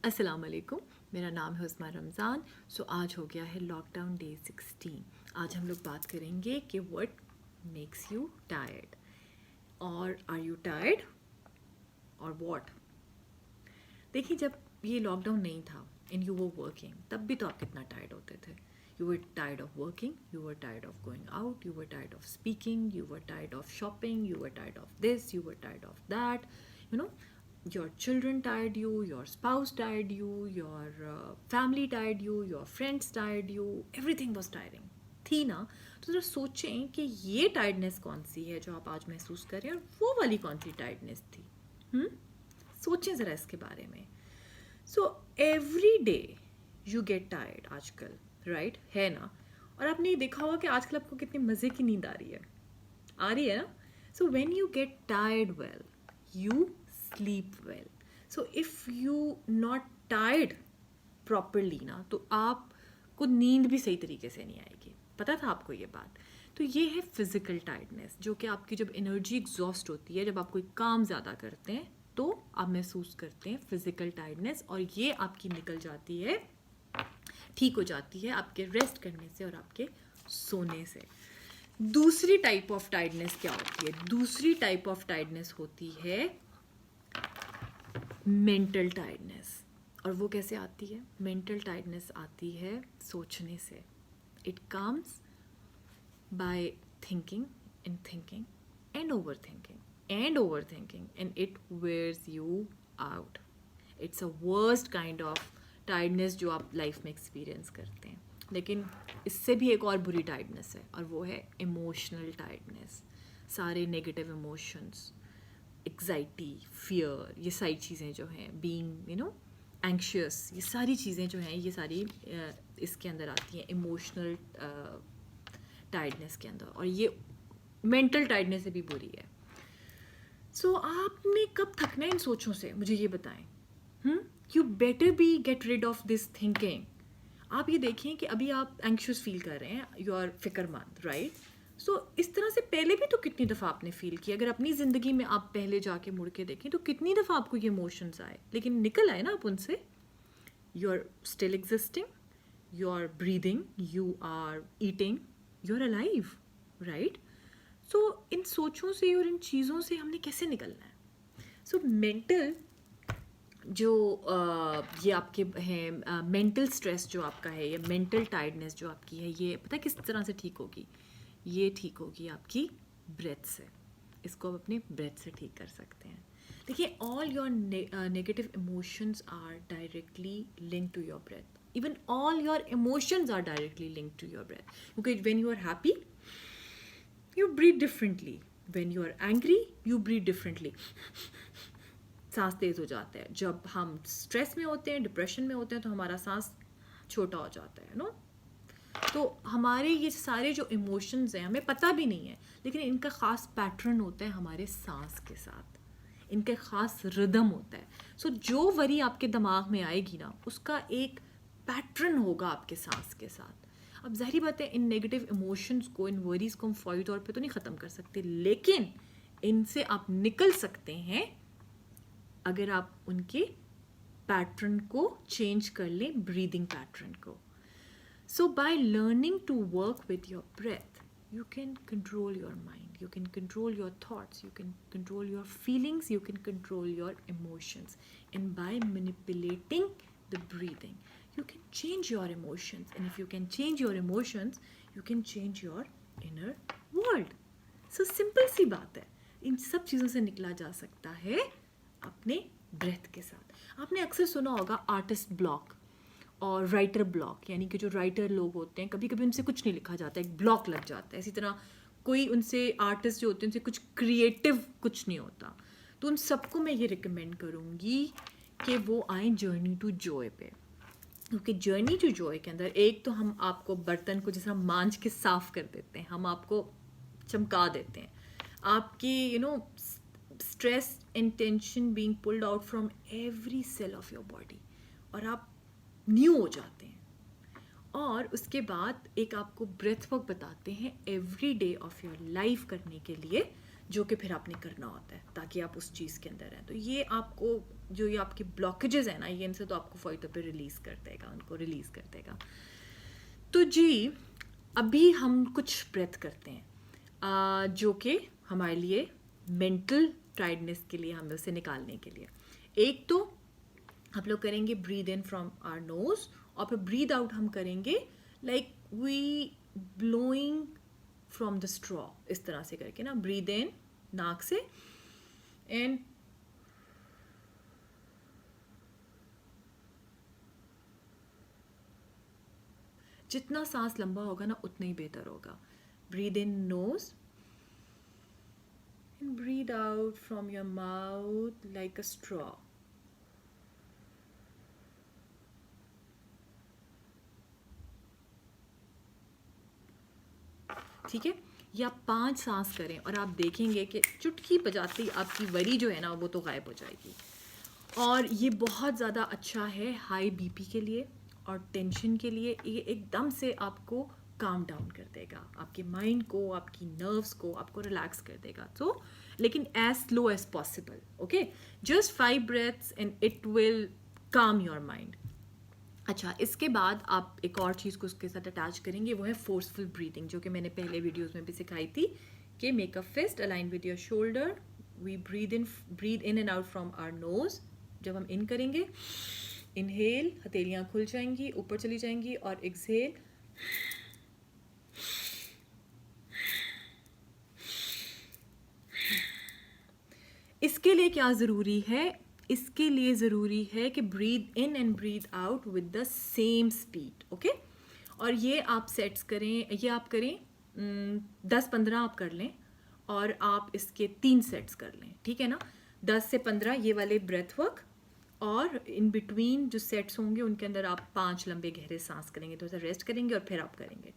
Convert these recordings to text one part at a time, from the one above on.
अस्सलाम वालेकुम, मेरा नाम है उस्मा रमज़ान। आज हो गया है लॉकडाउन डे 16। आज हम लोग बात करेंगे कि व्हाट मेक्स यू टायर्ड, और आर यू टायर्ड और व्हाट। देखिए, जब ये लॉकडाउन नहीं था एंड यू वर वर्किंग, तब भी तो आप कितना टायर्ड होते थे। You were tired of working, you were tired of going out, you were tired of speaking, you were tired of shopping, you were tired of this, you were tired of that, you know, your children tired you, your spouse tired you, your family tired you, your friends tired you, everything was tiring थी ना। तो ज़रा सोचें कि ये tiredness कौन सी है जो आप आज महसूस कर रहे हैं, और वो वाली कौन सी टायर्डनेस थी। सोचें ज़रा इसके बारे में। So every day you get tired आजकल, राइट है ना। और आपने ये देखा होगा कि आजकल आपको कितनी मज़े की नींद आ रही है ना। So when you get tired well, you sleep well. So if you not tired properly ना, तो आपको नींद भी सही तरीके से नहीं आएगी। पता था आपको ये बात। तो ये है फिज़िकल टायर्डनेस, जो कि आपकी जब एनर्जी एग्जॉस्ट होती है, जब आप कोई काम ज़्यादा करते हैं, तो आप महसूस करते हैं फिज़िकल टायर्डनेस, और ये आपकी निकल जाती है, ठीक हो जाती है आपके रेस्ट करने से और आपके सोने से। दूसरी टाइप ऑफ टायर्डनेस क्या होती है? दूसरी टाइप ऑफ टायर्डनेस होती है मेंटल टायर्डनेस। और वो कैसे आती है? मेंटल टायर्डनेस आती है सोचने से। It comes by thinking and overthinking, and it wears you out. It's a worst kind of tiredness जो आप लाइफ में एक्सपीरियंस करते हैं। लेकिन इससे भी एक और बुरी टायर्डनेस है, और वो है इमोशनल टायर्डनेस। सारे नेगेटिव इमोशंस, एग्जाइटी, फियर, ये सारी चीज़ें जो हैं, बीइंग एंक्शियस, ये सारी चीज़ें जो हैं, ये सारी इसके अंदर आती हैं, इमोशनल टायर्डनेस के अंदर। और ये मेंटल टायर्डनेस से भी बुरी है। सो आपने कब थकना है इन सोचों से, मुझे ये बताएं। You better be get rid of this thinking. आप ये देखें कि अभी आप एंक्शियस फील कर रहे हैं, यू आर फिक्रमंद, राइट। सो इस तरह से पहले भी तो कितनी दफ़ा आपने फील किया। अगर अपनी ज़िंदगी में आप पहले जाके मुड़ के देखें, तो कितनी दफ़ा आपको ये इमोशंस आए, लेकिन निकल आए ना आप उनसे। You are still existing, you are breathing, you are eating, you are alive, right. So इन सोचों से और इन चीज़ों से हमने कैसे निकलना है? सो मेंटल जो ये आपके हैं, मेंटल स्ट्रेस जो आपका है, या मेंटल टायर्डनेस जो आपकी है, ये पता है किस तरह से ठीक होगी? ये ठीक होगी आपकी ब्रेथ से। इसको आप अपनी ब्रेथ से ठीक कर सकते हैं। देखिए, all your negative emotions are directly link to your breath. Even all your emotions are directly link to your breath, क्योंकि when you are happy, you breathe differently. When you are angry, you breathe differently. सांस तेज हो जाता है। जब हम stress में होते हैं, डिप्रेशन में होते हैं, तो हमारा सांस छोटा हो जाता है, नो। तो हमारे ये सारे जो इमोशंस हैं, हमें पता भी नहीं है, लेकिन इनका ख़ास पैटर्न होता है हमारे सांस के साथ। इनका ख़ास रिदम होता है। सो जो वरी आपके दिमाग में आएगी ना, उसका एक पैटर्न होगा आपके सांस के साथ। अब ज़ाहिर बात है, इन नेगेटिव इमोशंस को, इन वरीज़ को हम फौरी तौर पे तो नहीं ख़त्म कर सकते, लेकिन इनसे आप निकल सकते हैं अगर आप उनके पैटर्न को चेंज कर लें, ब्रीदिंग पैटर्न को। So by learning to work with your breath, you can control your mind, you can control your thoughts, you can control your feelings, you can control your emotions. And by manipulating the breathing, you can change your emotions. And if you can change your emotions, you can change your inner world. So simple सी बात है। इन सब चीज़ों से निकला जा सकता है अपने ब्रेथ के साथ। आपने अक्सर सुना होगा आर्टिस्ट ब्लॉक और राइटर ब्लॉक, यानी कि जो राइटर लोग होते हैं, कभी कभी उनसे कुछ नहीं लिखा जाता, एक ब्लॉक लग जाता है। इसी तरह कोई उनसे आर्टिस्ट जो होते हैं, उनसे कुछ क्रिएटिव कुछ नहीं होता। तो उन सबको मैं ये रिकमेंड करूँगी कि वो आए जर्नी टू जॉय पे। क्योंकि जर्नी टू जॉय के अंदर एक तो हम आपको बर्तन को जैसा मांझ के साफ कर देते हैं, हम आपको चमका देते हैं, आपकी stress and tension being pulled out from every cell of your body, और आप न्यू हो जाते हैं। और उसके बाद एक आपको ब्रेथ वर्क बताते हैं every day of your life करने के लिए, जो कि फिर आपने करना होता है ताकि आप उस चीज़ के अंदर रहें। तो ये आपको जो ये आपके ब्लॉकेजेस हैं ना, ये इनसे तो आपको फॉइटर पे रिलीज कर देगा, उनको रिलीज कर देगा। तो जी अभी हम कुछ ब्रेथ करते हैं जो कि हमारे लिए मेंटल टायर्डनेस के लिए, हमें उसे निकालने के लिए। एक तो आप लोग करेंगे breathe in from our nose, और फिर ब्रीद आउट हम करेंगे like we blowing from the straw, इस तरह से करके ना, ब्रीद इन नाक से एंड जितना सांस लंबा होगा ना उतना ही बेहतर होगा। Breathe in knows and breathe out from your mouth like a straw. ठीक है, या 5 सांस करें और आप देखेंगे कि चुटकी बजाती आपकी वरी जो है ना वो तो गायब हो जाएगी। और ये बहुत ज़्यादा अच्छा है हाई बीपी के लिए और टेंशन के लिए। ये एकदम से आपको काम डाउन कर देगा, आपके माइंड को, आपकी नर्व्स को, आपको रिलैक्स कर देगा। तो लेकिन as slow as possible, okay, just 5 breaths and it will calm your mind. अच्छा, इसके बाद आप एक और चीज़ को उसके साथ अटैच करेंगे, वो है फोर्सफुल ब्रीदिंग, जो कि मैंने पहले वीडियोस में भी सिखाई थी कि make a fist align with your shoulder, we breathe in and out from our nose. जब हम इन करेंगे, इनहेल, हथेलियाँ खुल जाएंगी, ऊपर चली जाएंगी, और एक्सहेल, इसके लिए क्या ज़रूरी है? इसके लिए ज़रूरी है कि breathe in and breathe out with the same speed, okay. और ये आप सेट्स करें, ये आप करें 10-15 आप कर लें, और आप इसके 3 सेट्स कर लें, ठीक है ना। 10 से 15 ये वाले ब्रेथ वर्क, और इन बिटवीन जो सेट्स होंगे उनके अंदर आप 5 लंबे गहरे सांस करेंगे, तो रेस्ट करेंगे और फिर आप करेंगे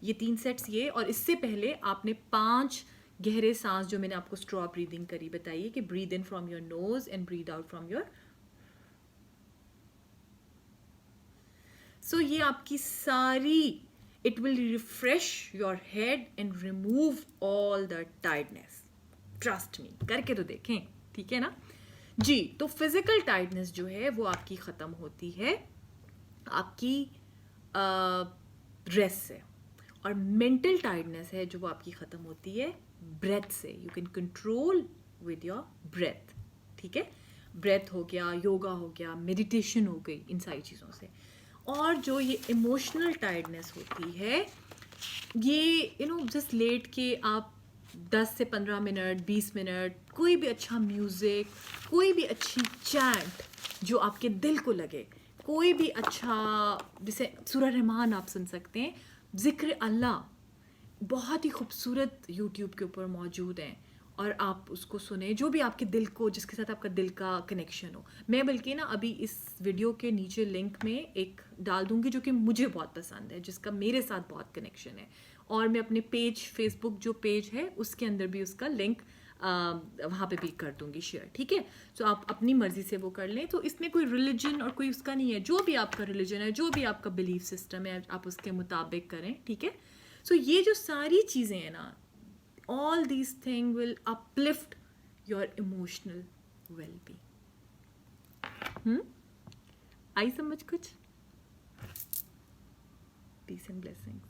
ये 3 सेट्स ये। और इससे पहले आपने 5 गहरे सांस, जो मैंने आपको स्ट्रॉ ब्रीदिंग करी बताइए कि breathe in from your nose and breathe out from your, सो ये आपकी सारी, it will refresh your head and remove all the tiredness. Trust me, करके तो देखें, ठीक है ना जी। तो फिजिकल टायर्डनेस जो है वो आपकी ख़त्म होती है आपकी रेस्ट से, और मेंटल टायर्डनेस है जो वो आपकी ख़त्म होती है ब्रेथ से। You can control with your breath, ठीक है। ब्रेथ हो गया, योगा हो गया, मेडिटेशन हो गई, इन सारी चीज़ों से। और जो ये इमोशनल टायर्डनेस होती है, ये जस्ट लेट के आप 10 से 15 मिनट, 20 मिनट, कोई भी अच्छा म्यूज़िक, कोई भी अच्छी चैंट जो आपके दिल को लगे, कोई भी अच्छा, जैसे सूरा रहमान आप सुन सकते हैं, ज़िक्र अल्लाह बहुत ही खूबसूरत यूट्यूब के ऊपर मौजूद हैं, और आप उसको सुने, जो भी आपके दिल को, जिसके साथ आपका दिल का कनेक्शन हो। मैं बल्कि ना अभी इस वीडियो के नीचे लिंक में एक डाल दूंगी जो कि मुझे बहुत पसंद है, जिसका मेरे साथ बहुत कनेक्शन है, और मैं अपने पेज, फेसबुक जो पेज है उसके अंदर भी उसका लिंक वहाँ पे भी कर दूंगी शेयर, ठीक है। सो आप अपनी मर्ज़ी से वो कर लें। तो इसमें कोई रिलीजन और कोई उसका नहीं है, जो भी आपका रिलीजन है, जो भी आपका बिलीफ सिस्टम है, आप उसके मुताबिक करें, ठीक है। सो ये जो सारी चीज़ें हैं ना, all these things will uplift your emotional well-being. आई समझ कुछ? Peace and blessings.